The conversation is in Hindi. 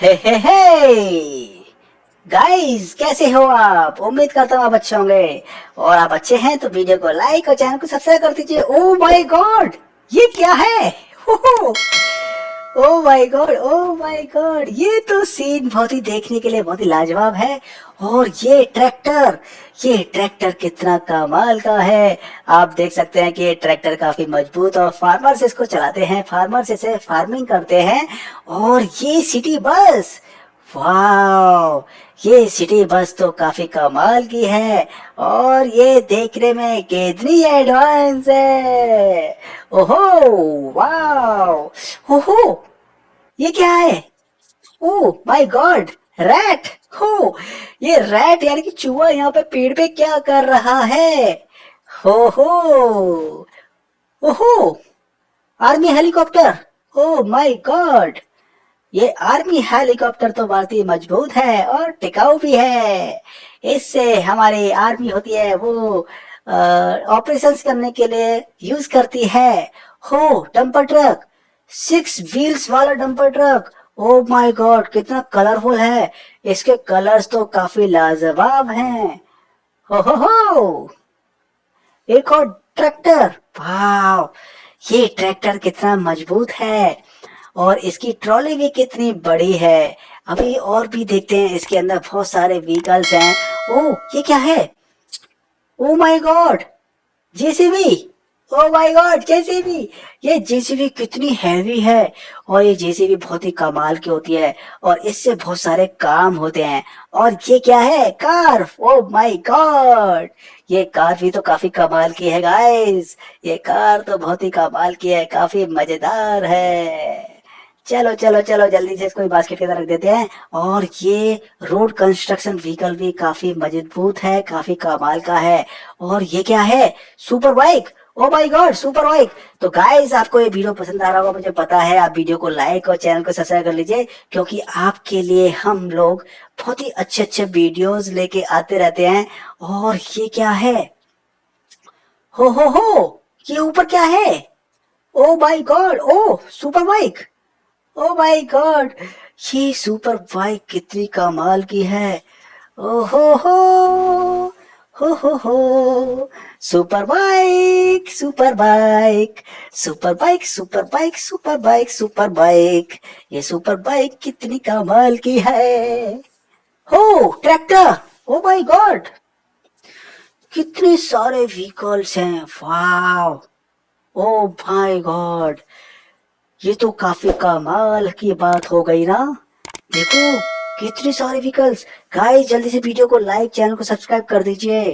हे गाइस, कैसे हो आप? उम्मीद करता हूँ आप अच्छे होंगे। और आप अच्छे हैं तो वीडियो को लाइक और चैनल को सब्सक्राइब कर दीजिए। ओ माय गॉड, ये क्या है? Oh my god, O my god, ये तो सीन बहुत ही देखने के लिए बहुत ही लाजवाब है। और ये ट्रैक्टर कितना कमाल का है। आप देख सकते हैं कि ये ट्रैक्टर काफी मजबूत और फार्मर्स इसको चलाते हैं, फार्मर्स इसे फार्मिंग करते हैं। और ये सिटी बस, वाह, ये सिटी बस तो काफी कमाल की है। और ये देखने में कितनी एडवांस है। ओहो, वाह, ओहो, ये क्या है? Oh my God, rat. हो, ये रैट यानी कि चूहा यहाँ पे पेड़ पे क्या कर रहा है? हो हो, ओहो, army helicopter. Oh my god, ये आर्मी हेलीकॉप्टर तो बहुत ही मजबूत है और टिकाऊ भी है। इससे हमारी आर्मी होती है वो ऑपरेशंस करने के लिए यूज करती है। हो, डंपर ट्रक, 6 व्हील्स वाला dumper truck. O my God, कितना कलरफुल है। इसके कलर्स तो काफी लाजवाब हैं। हो, एक और ट्रैक्टर। वाह, ये ट्रैक्टर कितना मजबूत है और इसकी ट्रॉली भी कितनी बड़ी है। अभी और भी देखते हैं, इसके अंदर बहुत सारे व्हीकल्स हैं। ओ, ये क्या है? Oh my God, JCB. O my God, JCB. ये जेसीबी कितनी हैवी है और ये जेसीबी बहुत ही कमाल की होती है और इससे बहुत सारे काम होते हैं। और ये क्या है? कार। ओ माय गॉड, ये कार भी तो काफी कमाल की है गाइस। ये कार तो बहुत ही कमाल की है, काफी मजेदार है। चलो चलो चलो, जल्दी से इसको बास्केट के अंदर रख देते हैं। और ये रोड कंस्ट्रक्शन व्हीकल भी काफी मजबूत है, काफी कमाल का है। और ये क्या है? Super bike. Oh my God, super bike. तो गाइस, आपको ये वीडियो पसंद आ रहा होगा मुझे पता है। आप वीडियो को लाइक और चैनल को सब्सक्राइब कर लीजिए, क्योंकि आपके लिए हम लोग बहुत ही अच्छे अच्छे वीडियोस लेके आते रहते हैं। और ये क्या है? हो, ये ऊपर क्या है? Oh my god, oh super bike. Oh my god, ये सुपर बाइक कितनी कमाल की है। ओहो हो, super bike, super bike, super bike, super bike, super bike, super bike. ये सुपर बाइक कितनी कमाल की है। हो, ट्रैक्टर। ओ माय गॉड, कितने सारे व्हीकल्स हैं। वाह, ओ माय गॉड, ये तो काफी कमाल की बात हो गई ना। देखो, कितने सारे व्हीकल्स। गाइस, जल्दी से वीडियो को लाइक, चैनल को सब्सक्राइब कर दीजिए।